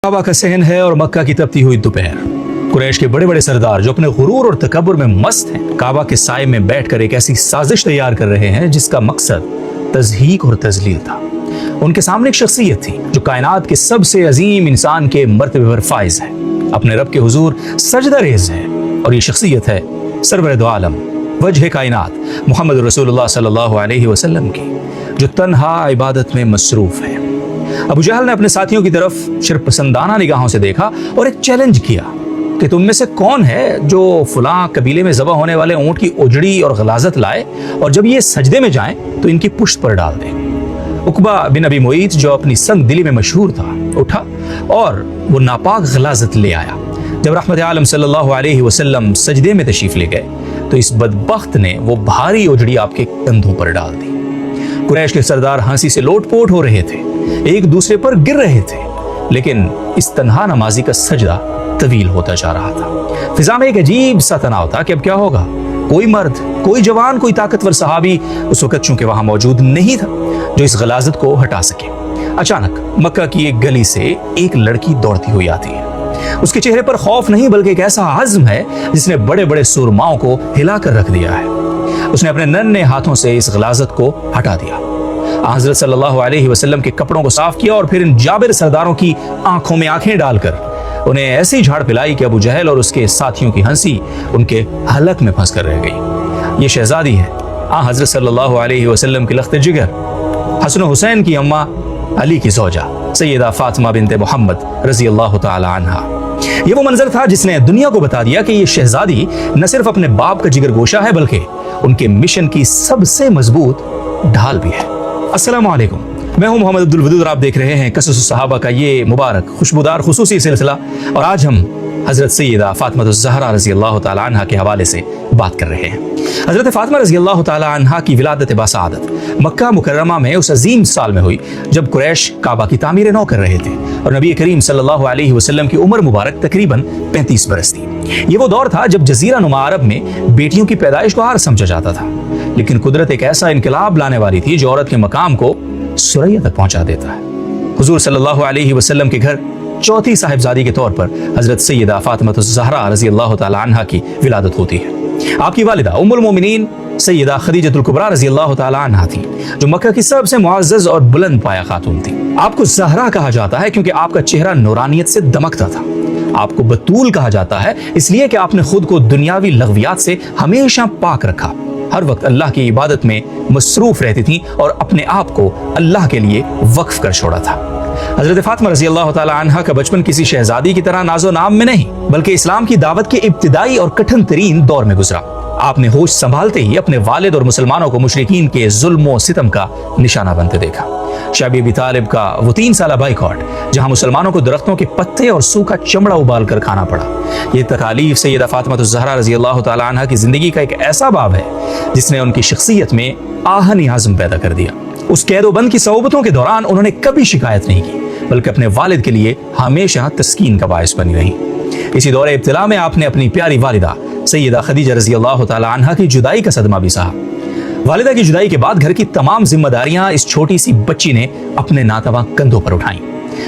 काबा का सहन है और मक्का की तपती हुई दोपहर। कुरैश के बड़े बड़े सरदार जो अपने गुरूर और तकब्बुर में मस्त हैं, काबा के साए में बैठकर एक ऐसी साजिश तैयार कर रहे हैं जिसका मकसद तज़हीक और तज़लील था। उनके सामने एक शख्सियत थी जो कायनात के सबसे अजीम इंसान के मर्तबे पर फाइज है, अपने रब के हुजूर सजदा रेज़ है, और ये शख्सियत है सरवर दो आलम वजह कायनात मोहम्मद रसूलुल्लाह सल्लल्लाहु अलैहि वसल्लम की, जो तन्हा इबादत में मसरूफ है। अबू जहल ने अपने साथियों की तरफ शर्पसंदाना निगाहों से देखा और एक चैलेंज किया कि तुम में से कौन है जो फलां कबीले में ज़बह होने वाले ऊंट की उजड़ी और गलाजत लाए और जब ये सजदे में जाएं तो इनकी पुश्त पर डाल दे। उकबा बिन अबी मुईत जो अपनी संग दिली में मशहूर था, उठा और वो नापाक गलाजत ले आया। जब रहमत आलम सल्लल्लाहु अलैहि वसल्लम सजदे में तशरीफ ले गए तो इस बदबख्त ने वो भारी उजड़ी आपके कंधों पर डाल दी। कुरैश के सरदार हंसी से लोटपोट हो रहे थे, एक दूसरे पर गिर रहे थे, लेकिन इस तन्हा नमाजी का सजदा तवील होता जा रहा था। फिजा में एक अजीब सा तनाव था कि अब क्या होगा। कोई मर्द, कोई जवान, कोई ताकतवर सहाबी उस वक्त चूंकि वहां मौजूद नहीं था जो इस गलाजत को हटा सके। अचानक मक्का की एक गली से एक लड़की दौड़ती हुई आती है। उसके चेहरे पर खौफ नहीं बल्कि एक ऐसा आज़्म है जिसने बड़े बड़े सुरमाओं को हिलाकर रख दिया है। उसने अपने नन्हे हाथों से इस गलाजत को हटा दिया, हज़रत सल्लल्लाहु अलैहि वसल्लम के कपड़ों को साफ किया और फिर इन जाबिर सरदारों की आंखों में आंखें डालकर उन्हें ऐसी झाड़ पिलाई कि अबू जहल और उसके साथियों की हंसी उनके हलक में फंस कर रह गई। ये शहजादी है हज़रत सल्लल्लाहु अलैहि वसल्लम की लख्त जिगर, हसन हुसैन की अम्मा अली की ज़ौजा सैयदा फातिमा बिन्ते मोहम्मद रज़ी अल्लाह तआला अन्हा। ये वो मंजर था जिसने दुनिया को बता दिया कि ये शहजादी न सिर्फ अपने बाप का जिगर गोशा है बल्कि उनके मिशन की सबसे मजबूत ढाल भी है। अस्सलामु अलैकुम, मैं हूं मोहम्मद अब्दुल वदूद और आप देख रहे हैं क़सस सहाबा का ये मुबारक खुशबूदार खुसूसी सिलसिला, और आज हम हज़रत सैयदा फातिमा ज़हरा रज़ी अल्लाह तआला अन्हा के हवाले से बात कर रहे हैं। हज़रत फातिमा रज़ी अल्लाह तआला अन्हा की विलादत बासआदत मक्का मुकर्रमा में उस अजीम साल में हुई जब कुरैश काबा की तामीर नौ कर रहे थे और नबी करीम सल्लल्लाहु अलैहि वसल्लम की उम्र मुबारक तकरीबन 35 बरस थी। ये वो दौर था जब जजीरा नुमा अरब में बेटियों की पैदाइश को आर समझा जाता था, लेकिन कुदरत एक ऐसा इनकलाब लाने वाली थी जो औरत के मकाम को सुरैया तक पहुंचा देता है। हुजूर सल्लल्लाहु अलैहि वसल्लम के घर चौथी साहिबजादी के तौर पर हजरत सैयदा फातिमा ज़हरा रज़ी अल्लाह तआला अन्हा की विलादत होती है। आपकी वालिदा उम्मुल मोमिनीन सैयदा खदीजतुल कुबरा रज़ी अल्लाह तआला अन्हा थी, जो मक्का की सबसे मुअज़्ज़ज़ और बुलंद पाया खातून थी। आपको ज़हरा कहा जाता है क्योंकि आपका चेहरा नूरानियत से दमकता था। आपको बतूल कहा जाता है इसलिए कि आपने खुद को दुनियावी लग़वियात से हमेशा पाक रखा, हर वक्त अल्लाह की इबादत में मसरूफ रहती थी और अपने आप को अल्लाह के लिए वक्फ कर छोड़ा था। हज़रत फातिमा रज़ी अल्लाह तआला अन्हा का बचपन किसी शहजादी की तरह नाजो नाम में नहीं बल्कि इस्लाम की दावत के इब्तिदाई और कठिन तरीन दौर में गुजरा। आपने होश संभालते ही अपने वालिद और मुसलमानों को मुशरिकीन के जुल्म सितम का निशाना बनते देखा। शब अबी तालिब का वो 3 साला बाइकॉट, जहां मुसलमानों को दरख्तों के पत्ते और सूखा चमड़ा उबाल कर खाना पड़ा, ये तकालीफ सैयदा फातिमा ज़हरा रज़ी अल्लाह तआला अन्हा की जिंदगी का एक ऐसा बाब है जिसने उनकी शख्सियत में आहनी आज़म पैदा कर दिया। उस कैदोबंद की सौबतों के दौरान उन्होंने कभी शिकायत नहीं की बल्कि अपने वालिद के लिए हमेशा तस्कीन का बायस बनी रही। इसी दौरे इब्तिला में आपने अपनी प्यारी वालिदा सैयदा खदीजा रज़ी अल्लाह तआला अन्हा की जुदाई का सदमा भी सहा। वालिदा की जुदाई के बाद घर की तमाम जिम्मेदारियां इस छोटी सी बच्ची ने अपने नातवा कंधों पर उठाई।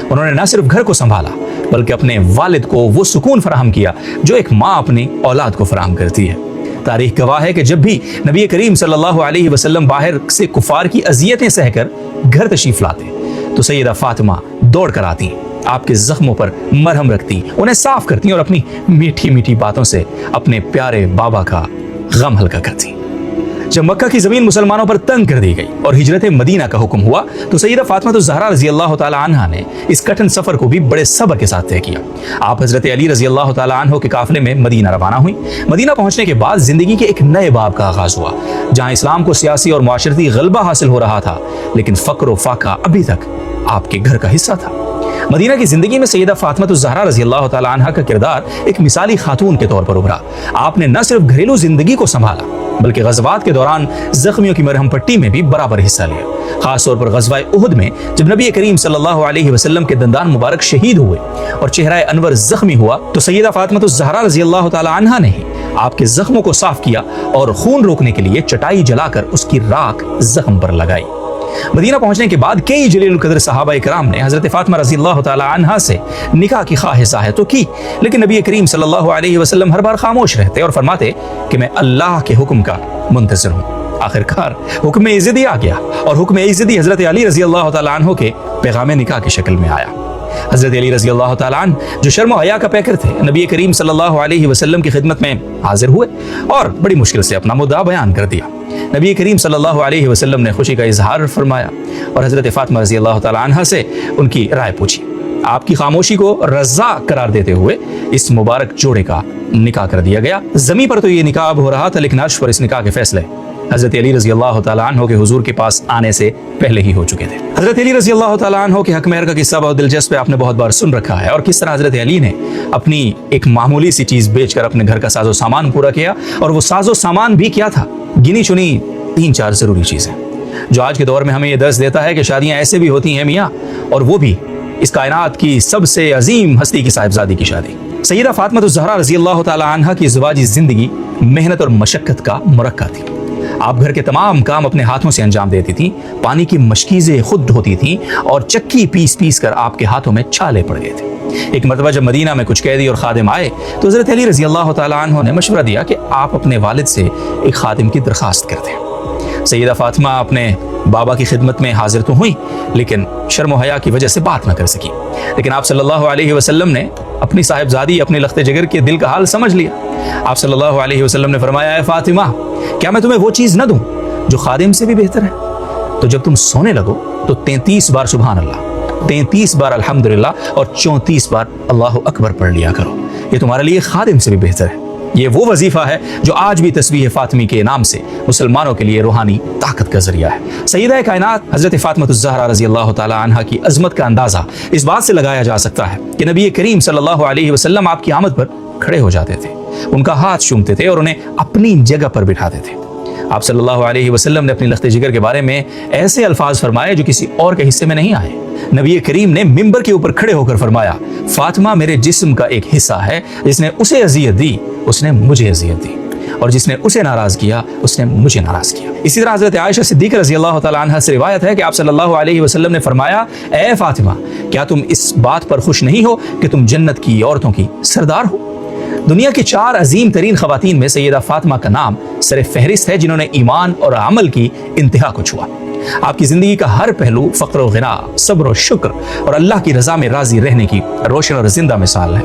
उन्होंने न सिर्फ घर को संभाला बल्कि अपने वालिद को वो सुकून फराहम किया जो एक माँ अपनी औलाद को फराहम करती है। तारीख गवाह है कि जब भी नबी करीम सल्लल्लाहु अलैहि वसल्लम बाहर से कुफार की अजियतें सहकर घर तशरीफ लाते तो सैयदा फातिमा दौड़ कर आती, आपके जख्मों पर मरहम रखती, उन्हें साफ करती और अपनी मीठी मीठी बातों से अपने प्यारे बाबा का गम हल्का करती। जब मक्का की जमीन मुसलमानों पर तंग कर दी गई और हिजरत मदीना का हुक्म हुआ तो सैयदा फातिमा ज़हरा रज़ी अल्लाह तआला अन्हा ने इस कठिन सफर को भी बड़े सब्र के साथ तय किया। आप हजरत अली रज़ी अल्लाह तआला अन्हु के काफिले में मदीना रवाना हुई। मदीना पहुंचने के बाद जिंदगी के एक नए बाब का आगाज हुआ, जहां इस्लाम को सियासी और माशरती गलबा हासिल हो रहा था, लेकिन फक्र व फाका अभी तक आपके घर का हिस्सा था। मदीना की जिंदगी में सैयदा फातिमा ज़हरा रज़ी अल्लाह तआला अन्हा का किरदार एक मिसाली खातून के तौर पर उभरा। आपने न सिर्फ घरेलू जिंदगी को संभाला बल्कि गज़वात के दौरान जख्मियों की मरहम पट्टी में भी बराबर हिस्सा लिया। खास तौर पर गज़वा उहद में जब नबी करीम सल्लल्लाहु अलैहि वसल्लम के दंदान मुबारक शहीद हुए और चेहरा अनवर जख्मी हुआ तो सैयदा फातिमा ज़हरा रज़ी अल्लाह तआला अन्हा ने ही आपके जख्मों को साफ किया और खून रोकने के लिए चटाई जलाकर उसकी राख जख्म पर लगाई। मदीना पहुंचने के बाद कई जलील कदर सहाबा इकराम ने हजरत फातिमा रजी अल्लाह ताला अन्हा से निकाह की ख्वाहिश तो की, लेकिन नबी करीम सल्लल्लाहु अलैहि वसल्लम हर बार खामोश रहते और फरमाते कि मैं अल्लाह के हुक्म का मुंतज़िर हूँ। आखिरकार हुक्म इज़्ज़ती आ गया और हुक्म इज़्ज़ती हजरत अली रजी अल्लाह ताला अन्हु के पैगाम निकाह की शक्ल में आया। हजरत अली रजी अल्लाह ताला अन्हु जो शर्म हया का पैकर थे, नबी करीम सल्लल्लाहु अलैहि वसल्लम की खिदमत में हाजिर हुए और बड़ी मुश्किल से अपना मुद्दा बयान कर दिया। नबी करीम सल्लल्लाहु अलैहि वसल्लम ने खुशी का इजहार फरमाया और हजरत फातिमा रजी अल्लाह ताला अन्हा से उनकी राय पूछी। आपकी खामोशी को रज़ा करार देते हुए इस मुबारक जोड़े का निकाह कर दिया गया। ज़मीन पर तो ये निकाह अब हो रहा था, लेकिन अर्श पर इस निकाह के फैसले हजरत अली रजी अल्लाह ताला अन्हु के हुजूर के पास आने से पहले ही हो चुके थे। हजरत अली रजी अल्लाह ताला अन्हु के हक महर का किस्सा बहुत दिलचस्प है, आपने बहुत बार सुन रखा है, और किस तरह हजरत अली ने अपनी एक मामूली सी चीज बेचकर अपने घर का साजो सामान पूरा किया। और वो साजो सामान भी क्या था, गिनी चुनी 3-4 जरूरी चीजें, जो आज के दौर में हमें ये दर्स देता है कि शादियां ऐसे भी होती हैं मियाँ, और वो भी इस कायनात की सबसे अजीम हस्ती की साहिबजादी की शादी। सैयदा फातिमा ज़हरा रजी अल्लाह ताला अन्हा की ज़िवाजी जिंदगी मेहनत और मशक्कत का मुरक्का थी। आप घर के तमाम काम अपने हाथों से अंजाम देती थी, पानी की मशकीज़ें खुद होती थी और चक्की पीस पीस कर आपके हाथों में छाले पड़ गए थे। एक मरतबा जब मदीना में कुछ कैदी और खादिम आए तो हज़रत अली रजी अल्लाह ताला अन्हु ने मशवरा दिया कि आप अपने वालिद से एक खादिम की दरख्वास्त कर दें। सैयदा फातिमा अपने बाबा की खिदमत में हाजिर तो हुई, लेकिन शर्म व हया की वजह से बात न कर सकी। लेकिन आप सल्लल्लाहु अलैहि वसल्लम ने अपनी साहिबजादी, अपने लख्ते जिगर के दिल का हाल समझ लिया। आप सल्लल्लाहु अलैहि वसल्लम ने फरमाया, फातिमा, क्या मैं तुम्हें वो चीज़ न दूं जो खादिम से भी बेहतर है? तो जब तुम सोने लगो तो 33 बार सुभान अल्लाह, 33 बार अल्हम्दुलिल्लाह और 34 बार अल्लाह अकबर पढ़ लिया करो। ये तुम्हारे लिए खादिम से भी बेहतर है। ये वो वजीफा है जो आज भी तस्बीह फातिमी के नाम से मुसलमानों के लिए रूहानी ताकत का जरिया है। सैयदा कायनात हजरत फातिमा ज़हरा रजी अल्लाह ताला अन्हा की अजमत का अंदाजा इस बात से लगाया जा सकता है कि नबी करीम सल्लल्लाहु अलैहि वसल्लम आपकी आमद पर खड़े हो जाते थे, उनका हाथ चूमते थे और उन्हें अपनी जगह पर बिठाते थे। आप सल्लल्लाहु अलैहि वसल्लम ने अपनी लख्ते जिगर के बारे में ऐसे अल्फाज फरमाए जो किसी और के हिस्से में नहीं आए। नबी करीम ने मिंबर के ऊपर खड़े होकर फरमाया, फातिमा मेरे जिस्म का एक हिस्सा है, जिसने उसे अजियत दी उसने मुझे अजियत दी, और जिसने उसे नाराज किया उसने मुझे नाराज किया। इसी तरह हजरत आयशा सिद्दीक़ा रज़ी अल्लाह ताला अन्हा से रिवायत है कि आप सल्लल्लाहु अलैहि वसल्लम ने फरमाया, ए फातिमा, क्या तुम इस बात पर खुश नहीं हो कि तुम जन्नत की औरतों की सरदार हो? दुनिया की 4 अजीम तरीन खवातीन में सैयदा फातिमा का नाम सर फहरिस्त है, जिन्होंने ईमान और अमल की इंतहा को छुआ। आपकी जिंदगी का हर पहलू फ़क्र व गिना, सब्र और शुक्र और अल्लाह की रज़ा में राजी रहने की रोशन और जिंदा मिसाल है।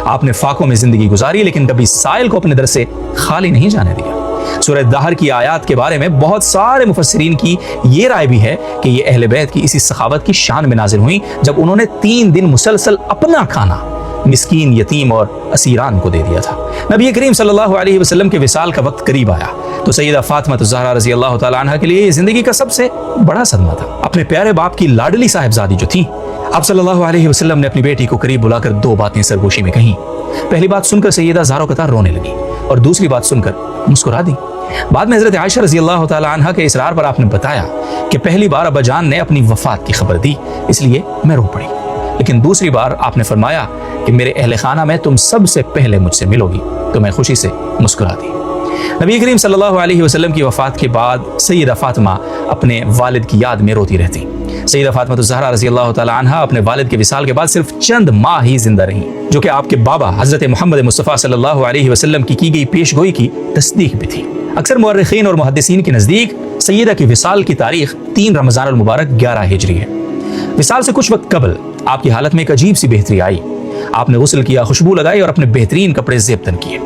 आपने फाकों में जिंदगी गुजारी, लेकिन कभी साइल को अपने दर से खाली नहीं जाने दिया। सूरह दाहर की आयात के बारे में बहुत सारे मुफस्सिरीन की ये राय भी है कि ये अहले बैत की इसी सखावत की शान में नाजिल हुई जब उन्होंने 3 दिन मुसलसल अपना खाना मिस्कीन, यतीम और असीरान को दे दिया था। नबी करीम सल्लल्लाहु अलैहि वसल्लम के विसाल का वक्त करीब आया तो सैयदा फातिमा ज़हरा रज़ी अल्लाह ताला अन्हा के लिए ये जिंदगी का सबसे बड़ा सदमा था। अपने प्यारे बाप की लाडली साहिबजादी जो थी, आप सल्लल्लाहु अलैहि वसल्लम ने अपनी बेटी को करीब बुलाकर 2 बातें सरगोशी में कहीं। पहली बात सुनकर सैयदा ज़ारो कतार रोने लगी और दूसरी बात सुनकर मुस्कुरा दी। बाद में हज़रत आयशा रज़ी अल्लाह ताला अन्हा के इसरार पर आपने बताया कि पहली बार अब्बा जान ने अपनी वफात की खबर दी, इसलिए मैं रो पड़ी, लेकिन दूसरी बार आपने फरमाया कि मेरे अहले खाना में तुम सबसे पहले मुझसे मिलोगी, तो मैं खुशी से मुस्कुरा दी। नबी करीम सल्लल्लाहु अलैहि वसल्लम की वफ़ात के बाद सैयदा फातिमा अपने वालिद की याद में रोती रहती। सैयदा फातिमा ज़हरा रज़ी अल्लाह ताला अन्हा अपने वालिद के विसाल के बाद सिर्फ चंद माह ही जिंदा रहीं, जो कि आपके बाबा हज़रत मोहम्मद मुस्तफ़ा सल्लल्लाहु अलैहि वसल्लम की गई पेशगोई की तस्दीक भी थी। अक्सर मुअर्रिखीन और मुहद्दिसीन के नज़दीक सैयदा की विसाल की तारीख 3 रमज़ान अल मुबारक 11 हिजरी है। विसाल से कुछ वक्त कबल आपकी हालत में एक अजीब सी बेहतरी आई। आपने गुस्ल किया, खुशबू लगाई और अपने बेहतरीन कपड़े ज़ेबतन किए।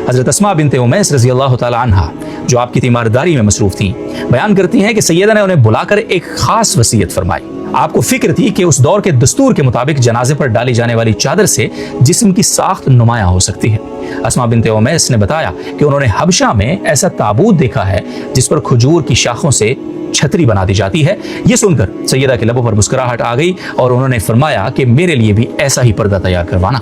हज़रत अस्मा बिनते उमैस रज़ी अल्लाह ताला अन्हा, जो आपकी तीमारदारी में मसरूफ़ थीं, बयान करती हैं कि सैयदा ने उन्हें बुलाकर एक ख़ास वसीयत फरमाई। आपको फिक्र थी कि उस दौर के दस्तूर के मुताबिक जनाजे पर डाली जाने वाली चादर से जिस्म की साख्त नुमायां हो सकती है। अस्मा बिनते उमैस ने बताया कि उन्होंने हबशा में ऐसा ताबूत देखा है जिस पर खजूर की शाखों से छतरी बना दी जाती है। ये सुनकर सैयदा के लबों पर मुस्कुराहट आ गई और उन्होंने फरमाया कि मेरे लिए भी ऐसा ही पर्दा तैयार करवाना।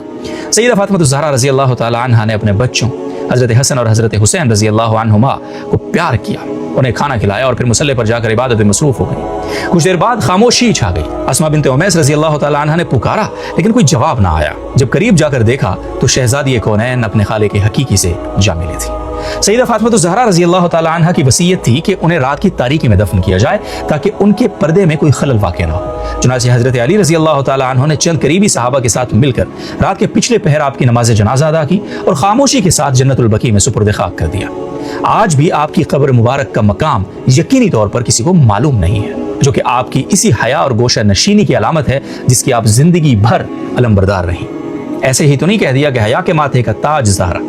सैयदा फातिमा ज़हरा रज़ी अल्लाह ताला अन्हा ने अपने बच्चों हज़रत हसन और हज़रत हुसैन रज़ी अल्लाह अन्हुमा को प्यार किया, उन्हें खाना खिलाया और फिर मुसल्ले पर जाकर इबादत में मसरूफ़ हो गई। कुछ देर बाद खामोशी छा गई। अस्मा बिनते उमैस रज़ी अल्लाह ताला अन्हा ने पुकारा, लेकिन कोई जवाब ना आया। जब करीब जाकर देखा तो शहज़ादी कौनैन अपने खाले के हकीकी से जा मिली थी। सैयदा फातिमा ज़हरा रज़ी अल्लाह ताला अन्हा की वसीयत थी कि उन्हें रात की तारीकी में दफन किया जाए ताकि उनके पर्दे में कोई खलल वाक़ न हो। चुनांचे हज़रत अली रज़ी अल्लाह ताला अन्हु ने चंद करीबी सहाबा के साथ मिलकर रात के पिछले पहर आपकी नमाज जनाजा अदा की और खामोशी के साथ जन्नतुल बकी में सुपुर्द खाक कर दिया। आज भी आपकी कब्र मुबारक का मकाम यकीनी तौर पर किसी को मालूम नहीं है, जो कि आपकी इसी हया और गोशा नशीनी की अलामत है जिसकी आप जिंदगी भर अलमबरदार रहीं। ऐसे ही तो नहीं कह दिया कि हया के माथे का ताज ज़हरा।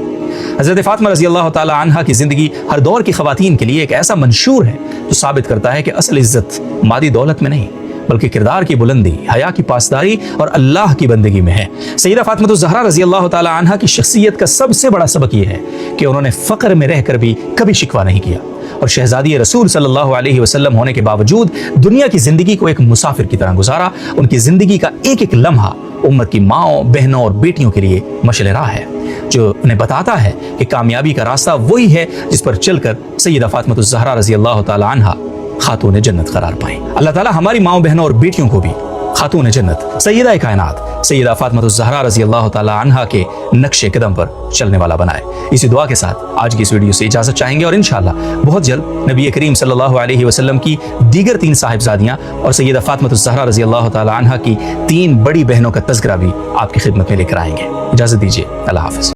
हज़रत फातिमा रज़ी अल्लाह ताला अन्हा की ज़िंदगी हर दौर की ख़वातीन के लिए एक ऐसा मंशूर है जो साबित करता है कि असल इज़्ज़त मादी दौलत में नहीं बल्कि किरदार की बुलंदी, हया की पासदारी और अल्लाह की बंदगी में है। सैयदा फातिमा ज़हरा रज़ी अल्लाह ताला अन्हा की शख्सियत का सबसे बड़ा सबक यह है कि उन्होंने फ़क्र में रहकर भी कभी शिकवा नहीं किया और शहज़ादी रसूल सल्लल्लाहु अलैहि वसल्लम होने के बावजूद दुनिया की ज़िंदगी को एक मुसाफिर की तरह गुजारा। उनकी ज़िंदगी का एक एक लम्हा उम्मत की माओं, बहनों और बेटियों के लिए मशअल राह है, जो उन्हें बताता है कि कामयाबी का रास्ता वही है जिस पर चलकर सैयदा फातिमा ज़हरा रज़ी अल्लाह ताला अन्हा खातून जन्नत करार पाएं। अल्लाह ताला हमारी माओं, बहनों और बेटियों को भी खातून जन्नत सैयदा कायनात सैयदा फातिमा ज़हरा रज़ी अल्लाह ताला अन्हा के नक्शे कदम पर चलने वाला बनाए। इसी दुआ के साथ आज की इस वीडियो से इजाज़त चाहेंगे और इंशाअल्लाह बहुत जल्द नबी करीम सल्लल्लाहु अलैहि वसल्लम की दीगर 3 साहिबजादियाँ और सैयदा फातिमा ज़हरा रज़ी अल्लाह ताला अन्हा की 3 बड़ी बहनों का तज़किरा भी आपकी खिदमत में लेकर आएंगे। इजाज़त दीजिए, अल्लाह हाफ़िज़।